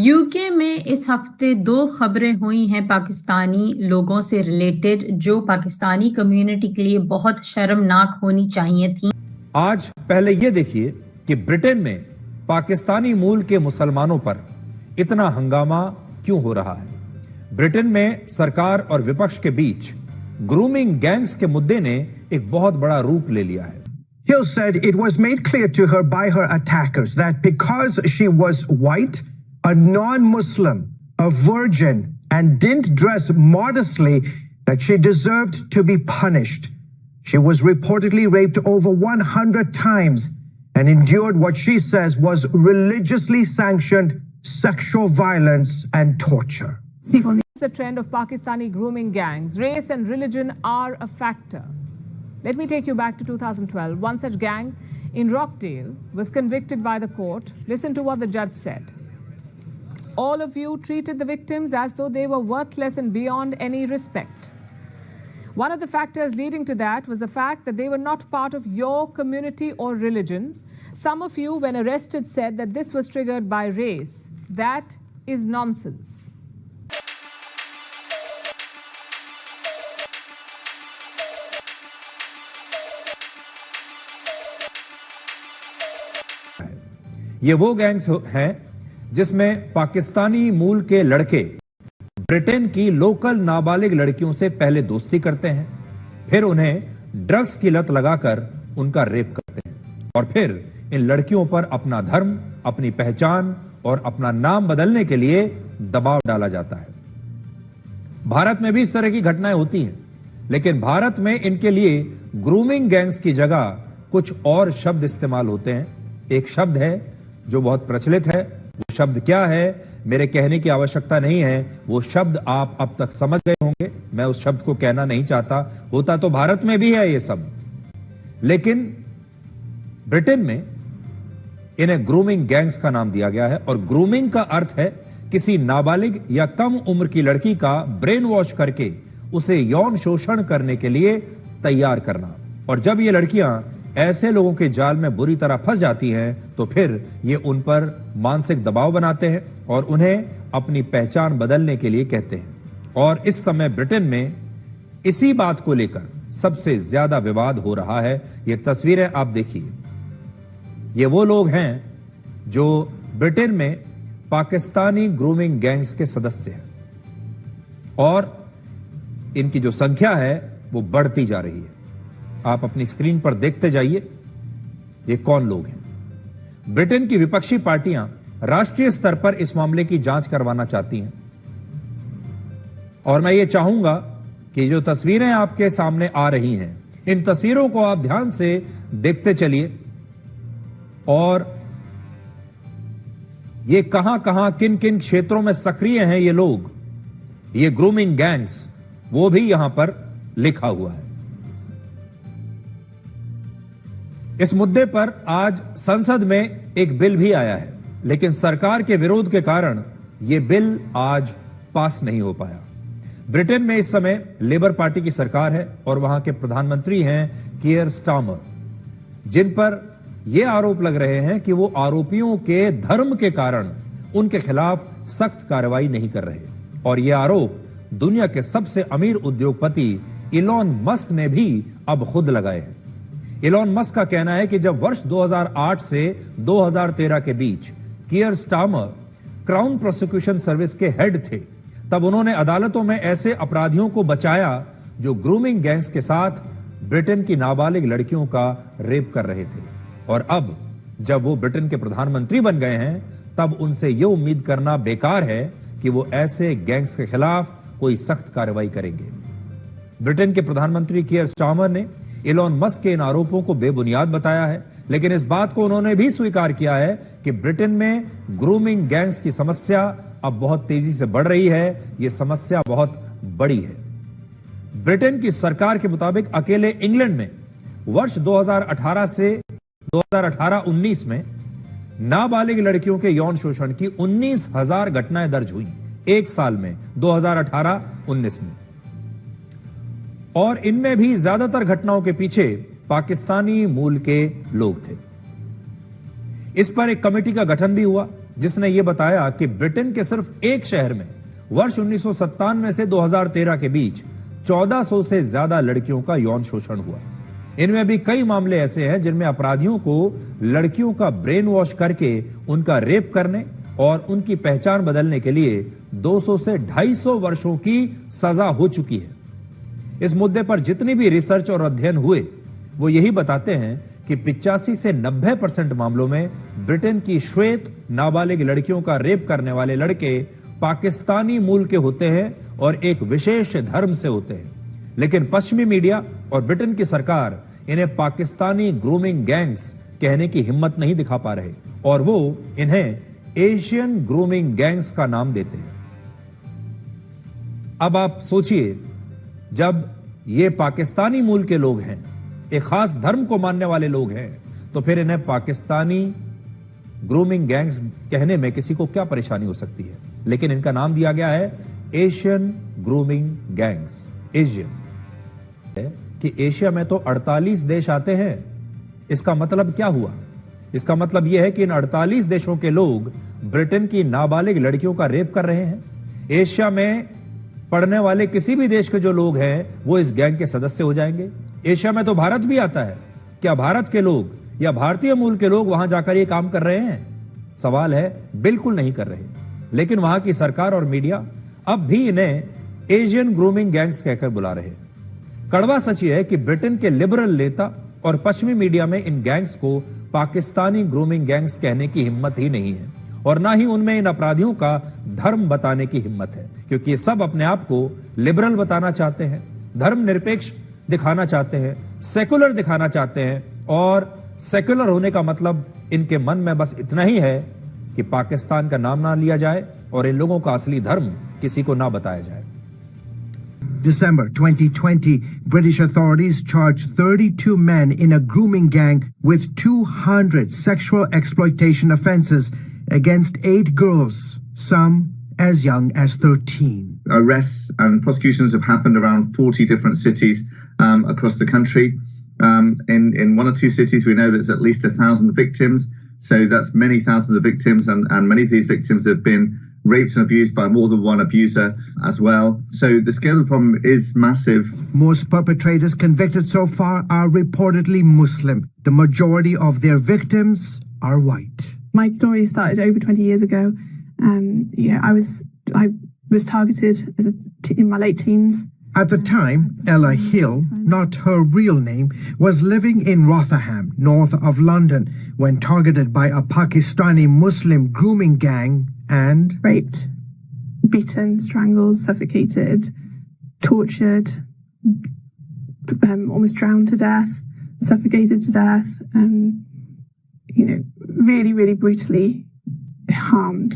UK में इस हफ्ते दो खबरें हुई हैं पाकिस्तानी लोगों से रिलेटेड जो पाकिस्तानी कम्युनिटी के लिए बहुत शर्मनाक होनी चाहिए थी। आज पहले यह देखिए कि ब्रिटेन में पाकिस्तानी मूल के मुसलमानों पर इतना हंगामा क्यों हो रहा है। ब्रिटेन में सरकार और विपक्ष के बीच ग्रूमिंग गैंग्स के मुद्दे ने एक बहुत बड़ा रूप ले लिया है। Hill said it was made clear to her by her attackers that because she was white, a non-Muslim, a virgin, and didn't dress modestly, that she deserved to be punished. She was reportedly raped over 100 times and endured what she says was religiously sanctioned sexual violence and torture. The trend of Pakistani grooming gangs, race and religion are a factor. Let me take you back to 2012. One such gang in Rockdale was convicted by the court. Listen to what the judge said. All of you treated the victims as though they were worthless and beyond any respect. One of the factors leading to that was the fact that they were not part of your community or religion. Some of you, when arrested, said that this was triggered by race. That is nonsense. ये वो gangs हैं जिसमें पाकिस्तानी मूल के लड़के Britain की local नाबालिग लड़कियों से पहले दोस्ती करते हैं, फिर उन्हें ड्रग्स की लत लगाकर उनका रेप करते हैं और फिर इन लड़कियों पर अपना धर्म, अपनी पहचान और अपना नाम बदलने के लिए दबाव डाला जाता है। भारत में भी इस तरह की घटनाएं होती हैं, लेकिन भारत में इनके लिए ग्रूमिंग गैंग्स की जगह कुछ और शब्द इस्तेमाल होते हैं। एक शब्द है जो बहुत प्रचलित है। वो शब्द क्या है, मेरे कहने की आवश्यकता नहीं है, वो शब्द आप अब तक समझ गए होंगे। मैं उस शब्द को कहना नहीं चाहता, होता तो भारत में भी है ये सब, लेकिन ब्रिटेन में इन्हें ग्रूमिंग गैंग्स का नाम दिया गया है। और ग्रूमिंग का अर्थ है किसी नाबालिग या कम उम्र की लड़की का ब्रेन वॉश करके उसे यौन शोषण करने के लिए तैयार करना। और जब ये लड़कियां ऐसे लोगों के जाल में बुरी तरह फंस जाती हैं तो फिर ये उन पर मानसिक दबाव बनाते हैं और उन्हें अपनी पहचान बदलने के लिए कहते हैं। और इस समय ब्रिटेन में इसी बात को लेकर सबसे ज्यादा विवाद हो रहा है। ये तस्वीरें आप देखिए, ये वो लोग हैं जो ब्रिटेन में पाकिस्तानी ग्रूमिंग गैंग्स के सदस्य हैं और इनकी जो संख्या है वो बढ़ती जा रही है। आप अपनी स्क्रीन पर देखते जाइए ये कौन लोग हैं। ब्रिटेन की विपक्षी पार्टियां राष्ट्रीय स्तर पर इस मामले की जांच करवाना चाहती हैं और मैं ये चाहूंगा कि जो तस्वीरें आपके सामने आ रही हैं, इन तस्वीरों को आप ध्यान से देखते चलिए और ये कहां किन किन क्षेत्रों में सक्रिय हैं ये लोग, ये ग्रूमिंग गैंग्स, वो भी यहां पर लिखा हुआ है। इस मुद्दे पर आज संसद में एक बिल भी आया है, लेकिन सरकार के विरोध के कारण यह बिल आज पास नहीं हो पाया। ब्रिटेन में इस समय लेबर पार्टी की सरकार है और वहां के प्रधानमंत्री हैं कीयर स्टार्मर, जिन पर यह आरोप लग रहे हैं कि वो आरोपियों के धर्म के कारण उनके खिलाफ सख्त कार्रवाई नहीं कर रहे। और यह आरोप दुनिया के सबसे अमीर उद्योगपति इलॉन मस्क ने भी अब खुद लगाए हैं। इलॉन मस्क का कहना है कि जब वर्ष 2008 से 2013 के बीच कीयर स्टार्मर क्राउन प्रोसिक्यूशन सर्विस के हेड थे, तब उन्होंने अदालतों में ऐसे अपराधियों को बचाया जो ग्रूमिंग गैंग्स के साथ ब्रिटेन की नाबालिग लड़कियों का रेप कर रहे थे। और अब जब वो ब्रिटेन के प्रधानमंत्री बन गए हैं, तब उनसे यह उम्मीद करना बेकार है कि वो ऐसे गैंग्स के खिलाफ कोई सख्त कार्रवाई करेंगे। ब्रिटेन के प्रधानमंत्री कीयर स्टार्मर ने इलॉन मस्क के इन आरोपों को बेबुनियाद बताया है, लेकिन इस बात को उन्होंने भी स्वीकार किया है कि ब्रिटेन में ग्रूमिंग गैंग्स की समस्या अब बहुत तेजी से बढ़ रही है। यह समस्या बहुत बड़ी है। ब्रिटेन की सरकार के मुताबिक अकेले इंग्लैंड में वर्ष 2018 से 2018-19 में नाबालिग लड़कियों के यौन शोषण की 19,000 घटनाएं दर्ज हुई एक साल में, 2018-19 में। और इनमें भी ज्यादातर घटनाओं के पीछे पाकिस्तानी मूल के लोग थे। इस पर एक कमेटी का गठन भी हुआ जिसने यह बताया कि ब्रिटेन के सिर्फ एक शहर में वर्ष 1997 से 2013 के बीच 1400 से ज्यादा लड़कियों का यौन शोषण हुआ। इनमें भी कई मामले ऐसे हैं जिनमें अपराधियों को लड़कियों का ब्रेन वॉश करके उनका रेप करने और उनकी पहचान बदलने के लिए 200 से 250 वर्षों की सजा हो चुकी है। इस मुद्दे पर जितनी भी रिसर्च और अध्ययन हुए वो यही बताते हैं कि 85 से 90% मामलों में ब्रिटेन की श्वेत नाबालिग लड़कियों का रेप करने वाले लड़के पाकिस्तानी मूल के होते हैं और एक विशेष धर्म से होते हैं। लेकिन पश्चिमी मीडिया और ब्रिटेन की सरकार इन्हें पाकिस्तानी ग्रूमिंग गैंग्स कहने की हिम्मत नहीं दिखा पा रहे और वो इन्हें एशियन ग्रूमिंग गैंग्स का नाम देते हैं। अब आप सोचिए, जब ये पाकिस्तानी मूल के लोग हैं, एक खास धर्म को मानने वाले लोग हैं, तो फिर इन्हें पाकिस्तानी ग्रूमिंग गैंग्स कहने में किसी को क्या परेशानी हो सकती है। लेकिन इनका नाम दिया गया है एशियन ग्रूमिंग गैंग्स। एशियन कि एशिया में तो 48 देश आते हैं। इसका मतलब क्या हुआ? इसका मतलब यह है कि इन 48 देशों के लोग ब्रिटेन की नाबालिग लड़कियों का रेप कर रहे हैं। एशिया में पढ़ने वाले किसी भी देश के जो लोग हैं वो इस गैंग के सदस्य हो जाएंगे। एशिया में तो भारत भी आता है। क्या भारत के लोग या भारतीय मूल के लोग वहां जाकर ये काम कर रहे हैं? सवाल है, बिल्कुल नहीं कर रहे। लेकिन वहां की सरकार और मीडिया अब भी इन्हें एशियन ग्रूमिंग गैंग्स कहकर बुला रहे हैं। कड़वा सच यह है कि ब्रिटेन के लिबरल नेता और पश्चिमी मीडिया में इन गैंग्स को पाकिस्तानी ग्रूमिंग गैंग्स कहने की हिम्मत ही नहीं है और ना ही उनमें इन अपराधियों का धर्म बताने की हिम्मत है, क्योंकि ये सब अपने आप को लिबरल बताना चाहते हैं, धर्मनिरपेक्ष दिखाना चाहते हैं, सेकुलर दिखाना चाहते हैं। और सेकुलर होने का मतलब इनके मन में बस इतना ही है कि पाकिस्तान का नाम ना लिया जाए और इन लोगों का असली धर्म किसी को ना बताया जाए। December 2020, British authorities charged 32 men in a grooming gang with 200 sexual exploitation offenses against 8 girls, some as young as 13. Arrests and prosecutions have happened around 40 different cities across the country. In one or two cities, we know there's at least 1,000 victims. So that's many thousands of victims, and many of these victims have been raped and abused by more than one abuser as well. So the scale of the problem is massive. Most perpetrators convicted so far are reportedly Muslim. The majority of their victims are white. My story started over 20 years ago. I was targeted in my late teens. At the time, Ella Hill, not her real name, was living in Rotherham, north of London, when targeted by a Pakistani Muslim grooming gang and raped, beaten, strangled, suffocated, tortured, almost drowned to death, suffocated to death, really, really brutally harmed,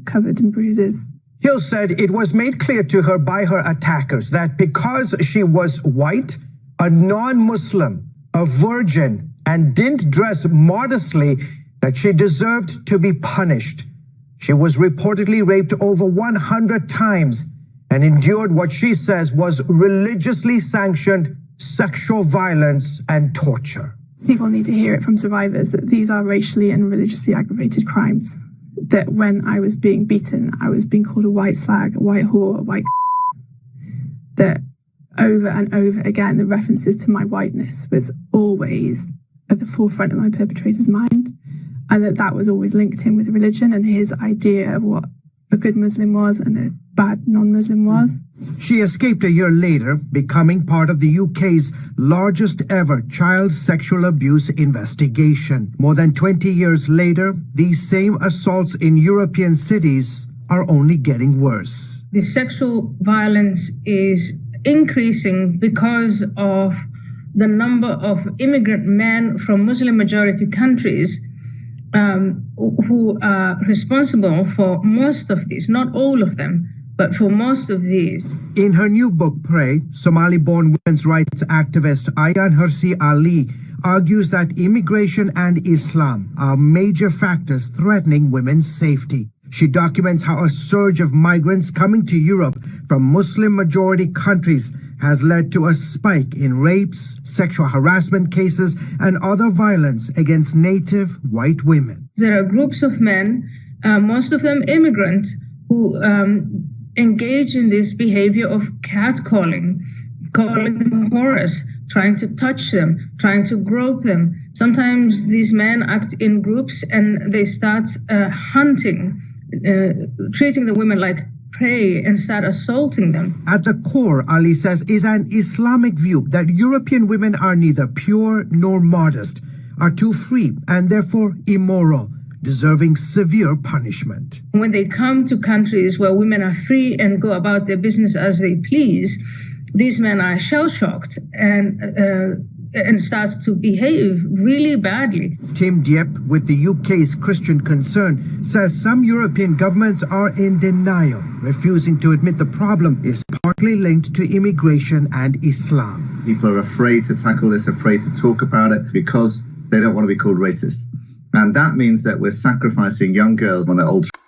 covered in bruises. Hill said it was made clear to her by her attackers that because she was white, a non-Muslim, a virgin, and didn't dress modestly, that she deserved to be punished. She was reportedly raped over 100 times and endured what she says was religiously sanctioned sexual violence and torture. People need to hear it from survivors that these are racially and religiously aggravated crimes. That when I was being beaten, I was being called a white slag, a white whore, a white that over and over again, the references to my whiteness was always at the forefront of my perpetrator's mind. And that was always linked in with religion and his idea of what a good Muslim was and a bad non-Muslim was. She escaped a year later, becoming part of the UK's largest ever child sexual abuse investigation. More than 20 years later, these same assaults in European cities are only getting worse. The sexual violence is increasing because of the number of immigrant men from Muslim majority countries who are responsible for most of these, not all of them, but for most of these. In her new book, Pray, Somali-born women's rights activist Ayaan Hirsi Ali argues that immigration and Islam are major factors threatening women's safety. She documents how a surge of migrants coming to Europe from Muslim-majority countries has led to a spike in rapes, sexual harassment cases, and other violence against native white women. There are groups of men most of them immigrant, who engage in this behavior of catcalling, calling them whores, trying to touch them, trying to grope them. Sometimes these men act in groups and they start hunting, treating the women like prey and start assaulting them. At the core, Ali says, is an Islamic view that European women are neither pure nor modest, are too free and therefore immoral, deserving severe punishment. When they come to countries where women are free and go about their business as they please, these men are shell-shocked and start to behave really badly. Tim Dieppe, with the UK's Christian Concern, says some European governments are in denial, refusing to admit the problem is partly linked to immigration and Islam. People are afraid to tackle this, afraid to talk about it because they don't want to be called racist. And that means that we're sacrificing young girls on an ultra